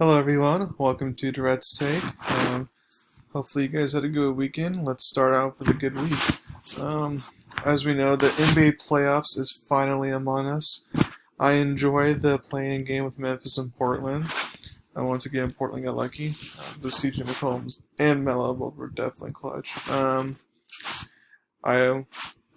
Hello everyone, welcome to Durrett's Take. Hopefully you guys had a good weekend. Let's start out with a good week. Um, as we know, the NBA playoffs is finally among us. I enjoyed the playing game with Memphis and Portland. Once again, Portland got lucky. The CJ McCollum and Melo both were definitely clutch. I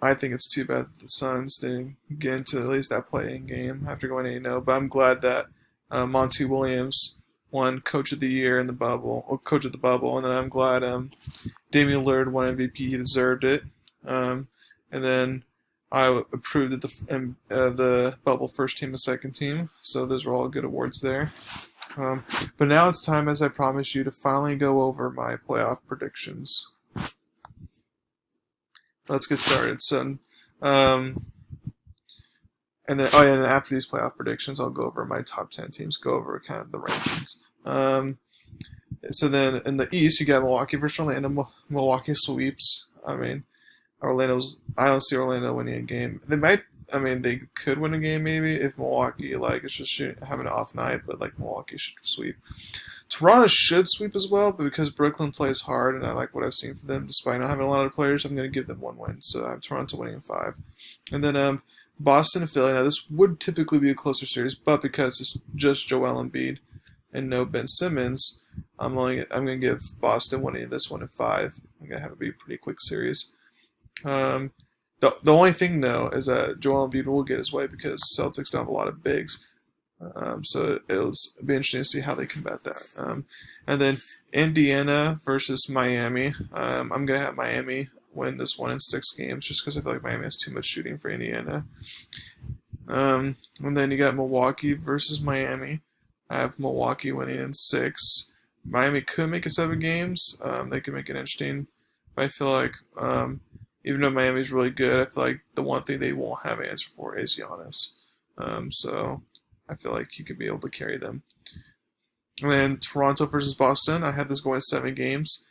I think it's too bad that the Suns didn't get into at least that playing game after going 8-0, but I'm glad that Monty Williams won Coach of the Year in the bubble, or Coach of the Bubble, and then I'm glad Damian Lillard won MVP. He deserved it. And then I approved of the bubble first team and second team, so those were all good awards there. But now it's time, as I promised you, to finally go over my playoff predictions. Let's get started. So, and then after these playoff predictions, I'll go over my top 10 teams, go over kind of the rankings. So then in the East, you got Milwaukee versus Orlando. Milwaukee sweeps. I mean, I don't see Orlando winning a game. They could win a game maybe if Milwaukee is just having an off night, but Milwaukee should sweep. Toronto should sweep as well, but because Brooklyn plays hard and I like what I've seen from them, despite not having a lot of players, I'm going to give them one win. So I have Toronto winning in 5. And then Boston and Philly. Now this would typically be a closer series, but because it's just Joel Embiid and no Ben Simmons, I'm going to give Boston winning this one in 5. I'm going to have it be a pretty quick series. The only thing though is that Joel Embiid will get his way because Celtics don't have a lot of bigs. So it'll be interesting to see how they combat that. And then Indiana versus Miami. I'm going to have Miami win this one in 6 games just because I feel like Miami has too much shooting for Indiana. And then you got Milwaukee versus Miami. I have Milwaukee winning in 6. Miami could make it 7 games. They could make it interesting. But I feel like even though Miami's really good, I feel like the one thing they won't have an answer for is Giannis. So I feel like he could be able to carry them. And then Toronto versus Boston. I have this going 7 games.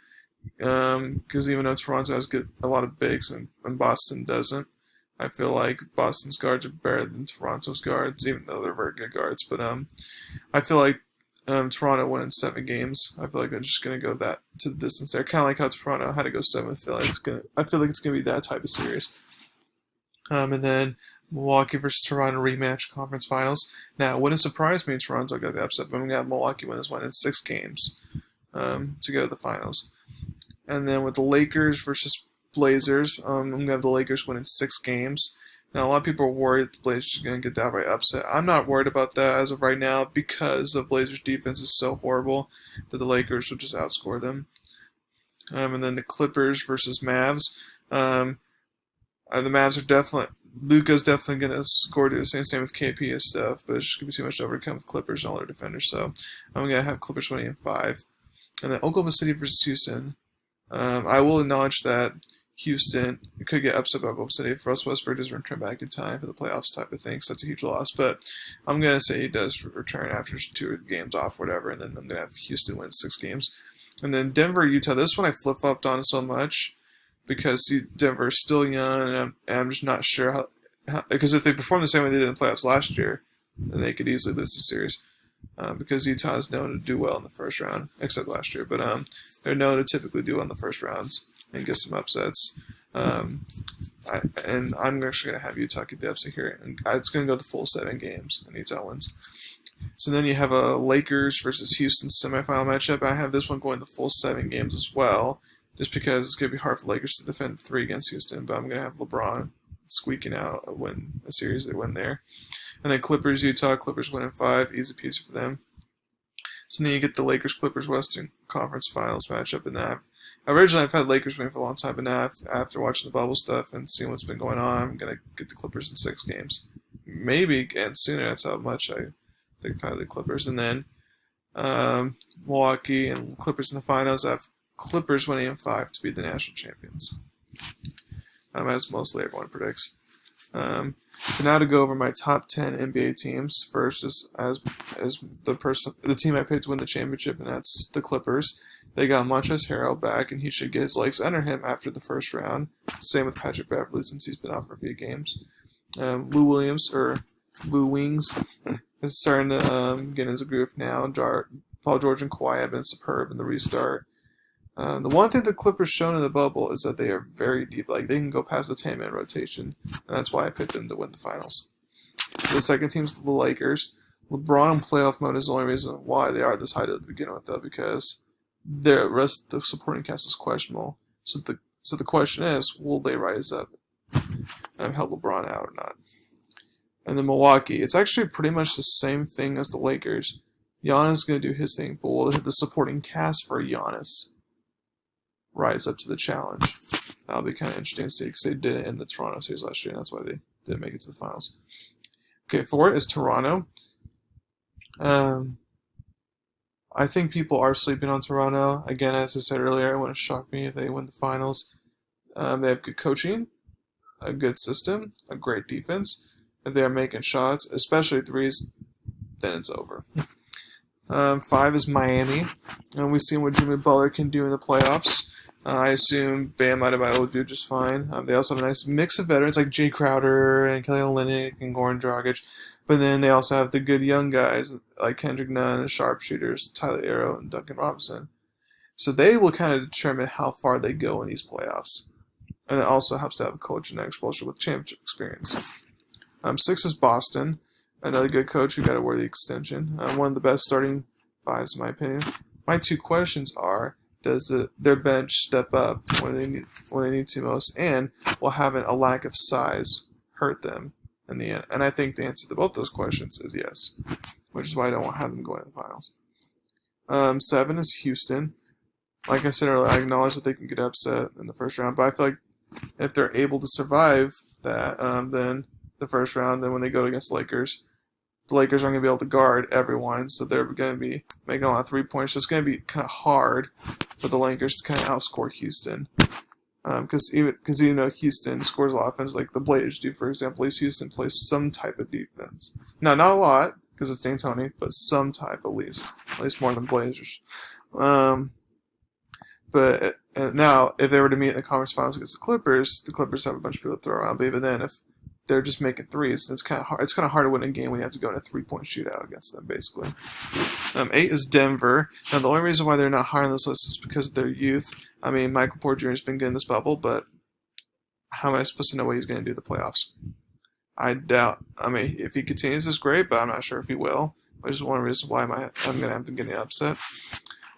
Because even though Toronto has a lot of bigs and Boston doesn't, I feel like Boston's guards are better than Toronto's guards, even though they're very good guards. But I feel like Toronto won in 7 games. I feel like I'm just gonna go that to the distance there, kind of like how Toronto had to go 7 with Philly. I feel like it's gonna be that type of series. And then Milwaukee versus Toronto rematch conference finals. Now, it wouldn't surprise me if Toronto got the upset, but I'm gonna have Milwaukee win this one in 6 games to go to the finals. And then with the Lakers versus Blazers, I'm going to have the Lakers win in 6 games. Now, a lot of people are worried that the Blazers are going to get that right upset. I'm not worried about that as of right now because the Blazers' defense is so horrible that the Lakers will just outscore them. And then the Clippers versus Mavs. The Mavs are definitely... Luka's definitely going to score to the same with KP and stuff, but it's just going to be too much to overcome with Clippers and all their defenders. So I'm going to have Clippers winning in 5. And then Oklahoma City versus Houston. I will acknowledge that Houston could get upset by Oklahoma City if Russ Westbrook doesn't return back in time for the playoffs type of thing, so that's a huge loss. But I'm going to say he does return after 2 games off, whatever, and then I'm going to have Houston win 6 games. And then Denver, Utah. This one I flip-flopped on so much because Denver is still young, and I'm just not sure how because if they perform the same way they did in the playoffs last year, then they could easily lose the series. Because Utah is known to do well in the first round, except last year. But they're known to typically do well in the first rounds and get some upsets. And I'm actually going to have Utah get the upset here. And it's going to go the full 7 games, and Utah wins. So then you have a Lakers versus Houston semifinal matchup. I have this one going the full 7 games as well, just because it's going to be hard for Lakers to defend 3 against Houston. But I'm going to have LeBron squeaking out a series they win there. And then Clippers, Utah. Clippers win in 5. Easy peasy for them. So then you get the Lakers-Clippers Western Conference Finals matchup. And I've had Lakers winning for a long time, but now after watching the bubble stuff and seeing what's been going on, I'm going to get the Clippers in 6 games. Maybe again sooner. That's how much I think of the Clippers. And then Milwaukee and Clippers in the finals. I have Clippers winning in 5 to be the national champions. As mostly everyone predicts. So now to go over my top 10 NBA teams. First is as the team I picked to win the championship, and that's the Clippers. They got Montrezl Harrell back, and he should get his legs under him after the first round. Same with Patrick Beverley since he's been out for a few games. Lou Wings is starting to get into groove now. Paul George and Kawhi have been superb in the restart. The one thing the Clippers shown in the bubble is that they are very deep. Like, they can go past the 10-man rotation, and that's why I picked them to win the finals. The second team's the Lakers. LeBron in playoff mode is the only reason why they are this high to begin with, though, because the rest of the supporting cast is questionable. So the question is, will they rise up and help LeBron out or not? And then Milwaukee, it's actually pretty much the same thing as the Lakers. Giannis is going to do his thing, but will the supporting cast for Giannis rise up to the challenge? That'll be kind of interesting to see, because they did it in the Toronto series last year, and that's why they didn't make it to the finals. Okay, fourth is Toronto. I think people are sleeping on Toronto. Again, as I said earlier, it wouldn't shock me if they win the finals. They have good coaching, a good system, a great defense. If they are making shots, especially threes, then it's over. 5 is Miami. And we've seen what Jimmy Butler can do in the playoffs. I assume Bam Adebayo will do just fine. They also have a nice mix of veterans like Jay Crowder and Kelly Olynyk and Goran Dragic. But then they also have the good young guys like Kendrick Nunn and sharpshooters Tyler Hero and Duncan Robinson. So they will kind of determine how far they go in these playoffs. And it also helps to have a coach and exposure with championship experience. 6 is Boston. Another good coach who got a worthy extension. One of the best starting fives, in my opinion. My 2 questions are, does their bench step up when they need to most? And will having a lack of size hurt them in the end? And I think the answer to both those questions is yes, which is why I don't want to have them go in the finals. 7 is Houston. Like I said earlier, I acknowledge that they can get upset in the first round, but I feel like if they're able to survive that, then the first round, then when they go against the Lakers aren't going to be able to guard everyone, so they're going to be making a lot of 3-pointers. So it's going to be kind of hard for the Lakers to kind of outscore Houston. Because even though Houston scores a lot of offense, like the Blazers do, for example, at least Houston plays some type of defense. Now, not a lot, because it's D'Antoni, but some type at least more than Blazers. But now, if they were to meet in the conference finals against the Clippers have a bunch of people to throw around. But even then, if they're just making threes, it's kind of hard. It's kind of hard to win a game when you have to go in a 3-point shootout against them, basically. 8 is Denver. Now, the only reason why they're not higher on this list is because of their youth. I mean, Michael Porter Jr. has been good in this bubble, but how am I supposed to know what he's going to do in the playoffs? I doubt. I mean, if he continues, it's great, but I'm not sure if he will. Which is one reason why I'm going to have them getting upset.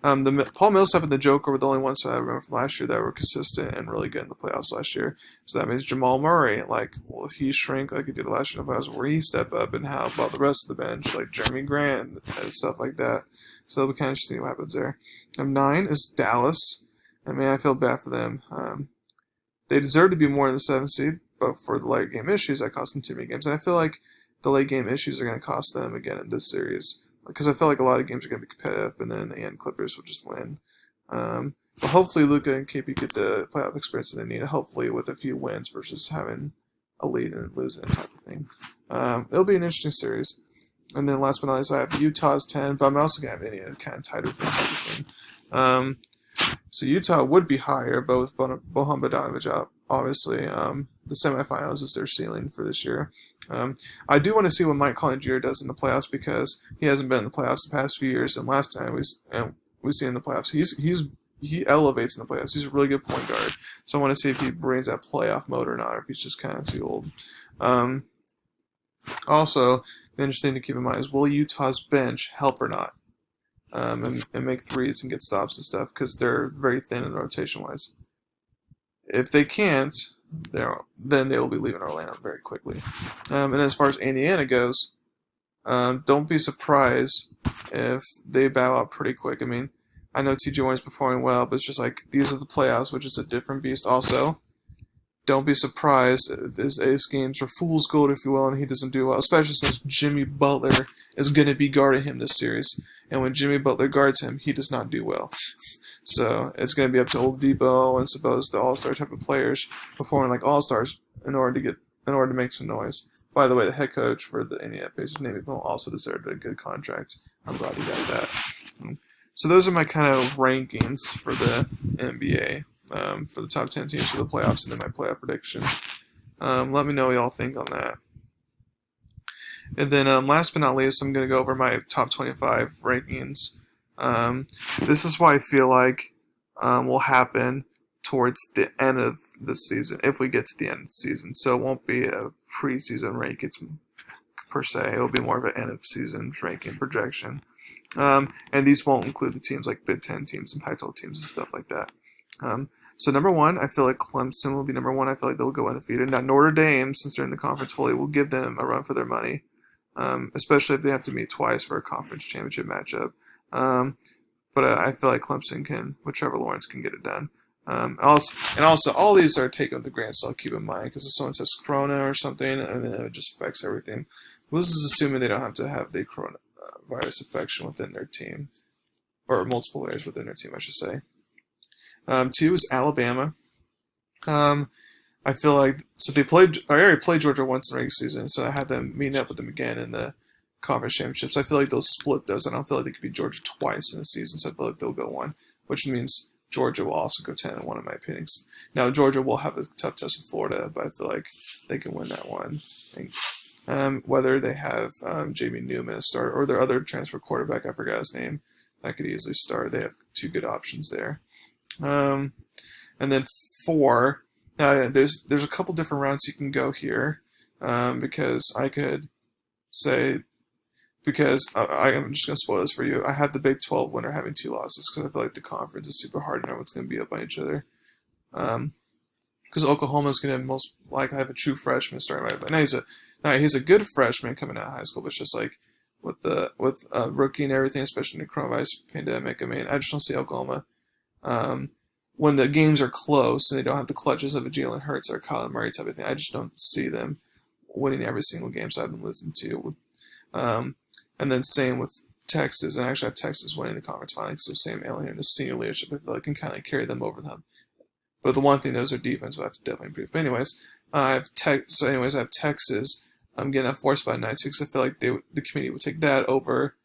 Paul Millsap and the Joker were the only ones that I remember from last year that were consistent and really good in the playoffs last year. So that means Jamal Murray, will he shrink like he did last year in the playoffs? Will he step up? And how about the rest of the bench, like Jeremy Grant and stuff like that? So it'll be kind of interesting what happens there. 9 is Dallas. I mean, I feel bad for them. They deserve to be more in the 7th seed, but for the late game issues, that cost them too many games. And I feel like the late game issues are going to cost them again in this series. Because I feel like a lot of games are going to be competitive, but then in the end, Clippers will just win. But hopefully Luka and KP get the playoff experience that they need, hopefully with a few wins versus having a lead and losing type of thing. It'll be an interesting series. And then last but not least, I have Utah's 10, but I'm also going to have Indiana kind of tied with that type of thing. So Utah would be higher, but with Bojan Bogdanovic out, obviously, the semifinals is their ceiling for this year. I do want to see what Mike Conley Jr. does in the playoffs, because he hasn't been in the playoffs the past few years, and last time we see in the playoffs, he elevates in the playoffs. He's a really good point guard, so I want to see if he brings that playoff mode or not, or if he's just kind of too old. Also, the interesting thing to keep in mind is, will Utah's bench help or not, and make threes and get stops and stuff, because they're very thin in rotation-wise. If they can't, then they will be leaving Orlando very quickly. And as far as Indiana goes, don't be surprised if they bow out pretty quick. I mean, I know T.J. Warren's performing well, but it's just like, these are the playoffs, which is a different beast. Also, don't be surprised if his ace games are fool's gold, if you will, and he doesn't do well, especially since Jimmy Butler is going to be guarding him this series. And when Jimmy Butler guards him, he does not do well. So it's going to be up to Oladipo and suppose the all-star type of players performing like all-stars in order to make some noise. By the way, the head coach for the Indiana Pacers, Nate McMillan, also deserved a good contract. I'm glad he got that. So those are my kind of rankings for the NBA, for the top 10 teams for the playoffs, and then my playoff predictions. Let me know what y'all think on that. And then last but not least, I'm going to go over my top 25 rankings This is why I feel like will happen towards the end of the season, if we get to the end of the season. So it won't be a preseason rankings per se. It'll be more of an end of season ranking projection. And these won't include the teams like Big Ten teams and Pac-12 teams and stuff like that. So number one, I feel like Clemson will be number one. I feel like they'll go undefeated. Now Notre Dame, since they're in the conference fully, will give them a run for their money, especially if they have to meet twice for a conference championship matchup. But I feel like Clemson can, with Trevor Lawrence, can get it done. Also, all these are taken with a grain of salt. Keep in mind, because if someone says Corona or something, and then it just affects everything. Well, this is assuming they don't have to have the coronavirus infection within their team, or multiple players within their team, I should say. Two is Alabama. I feel like I already played Georgia once in the regular season, so I had them meeting up with them again in the conference championships. I feel like they'll split those. I don't feel like they could beat Georgia twice in the season, so I feel like they'll go one, which means Georgia will also go 10-1 in my opinions. Now Georgia will have a tough test with Florida, but I feel like they can win that one. Whether they have Jamie Newman start or their other transfer quarterback, I forgot his name, that could easily start. They have two good options there. And then 4, there's a couple different routes you can go here, because I could say, because I'm just going to spoil this for you, I have the Big 12 winner having 2 losses, because I feel like the conference is super hard and everyone's going to be up on each other. Because Oklahoma is going to most likely have a true freshman starting right. But now he's a good freshman coming out of high school, but it's just like with rookie and everything, especially in the coronavirus pandemic. I mean, I just don't see Oklahoma. When the games are close and they don't have the clutches of a Jalen Hurts or Kyler Murray type of thing, I just don't see them winning every single game. So I've been listening to and then same with Texas, and I actually have Texas winning the conference finals because of Sam Allen and his senior leadership. I feel like can kind of carry them over them. But the one thing, those are defense, will have to definitely improve. But anyways, I have Texas. I'm getting that forced by 9-6. I feel like the committee would take that over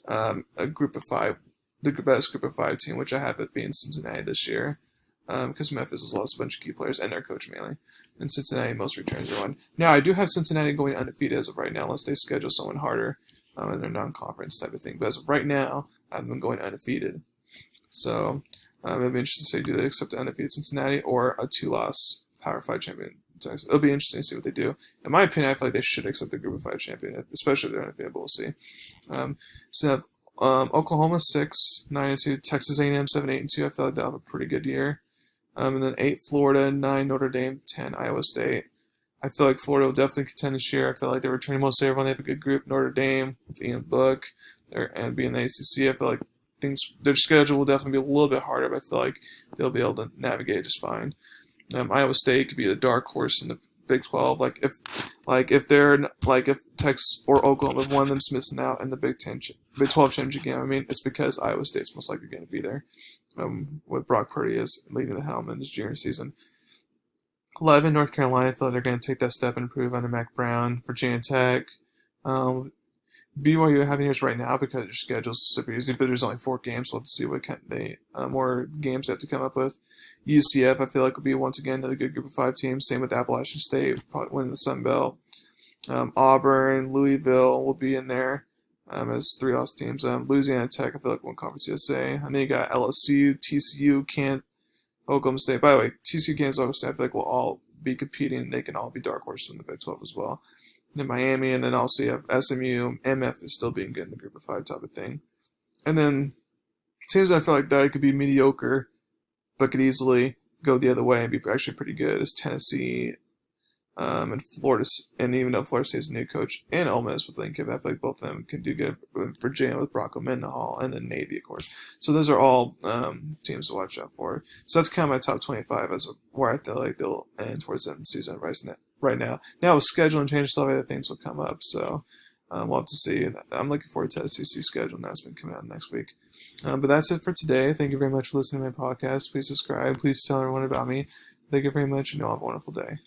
a group of 5. The best group of 5 team, which I have it being Cincinnati this year, because Memphis has lost a bunch of key players and their coach mainly, and Cincinnati most returns are one. Now I do have Cincinnati going undefeated as of right now, unless they schedule someone harder in their non-conference type of thing. But as of right now, I have them going undefeated. So it'll be interesting to see, do they accept the undefeated Cincinnati or a 2-loss Power 5 champion? It'll be interesting to see what they do. In my opinion, I feel like they should accept the Group of 5 champion, especially if they're undefeated. But we'll see. So Oklahoma 6, 9-2, Texas A&M 7, 8-2. I feel like they'll have a pretty good year. And then 8 Florida, 9 Notre Dame, 10 Iowa State. I feel like Florida will definitely contend this year. I feel like they're returning mostly everyone. They have a good group. Notre Dame with Ian Book and being the ACC. I feel like their schedule will definitely be a little bit harder, but I feel like they'll be able to navigate just fine. Iowa State could be the dark horse in the Big 12. If Texas or Oklahoma, one of them's missing out in the Big 12 championship game, I mean, it's because Iowa State's most likely going to be there. With Brock Purdy as leading the helm in his junior season. 11, North Carolina. I feel like they're going to take that step and improve under Mac Brown. Virginia Tech. BYU having yours right now because their schedule's super easy, but there's only 4 games, so we'll have to see what kind of more games they have to come up with. UCF, I feel like, will be once again another good group of 5 teams. Same with Appalachian State, probably winning the Sun Belt. Auburn, Louisville will be in there as 3-loss teams. Louisiana Tech, I feel like, won Conference USA. And then you got LSU, TCU, Oklahoma State. By the way, TCU, Kansas, Oklahoma State, I feel like will all be competing. They can all be dark horses in the Big 12 as well. Then Miami, and then also you have SMU. MF is still being good in the group of 5 type of thing. And then teams I feel like that could be mediocre, but could easily go the other way and be actually pretty good is Tennessee and Florida, and even though Florida State is a new coach, and Ole Miss with Lane Kiffin, I feel like both of them can do good. Virginia with Brock Mendenhall, and then Navy, of course. So those are all teams to watch out for. So that's kind of my top 25 as where I feel like they'll end towards the end of the season right now. Now with scheduling change, stuff, other things will come up. So we'll have to see. I'm looking forward to the SEC schedule announcement coming out next week. But that's it for today. Thank you very much for listening to my podcast. Please subscribe. Please tell everyone about me. Thank you very much, and you all have a wonderful day.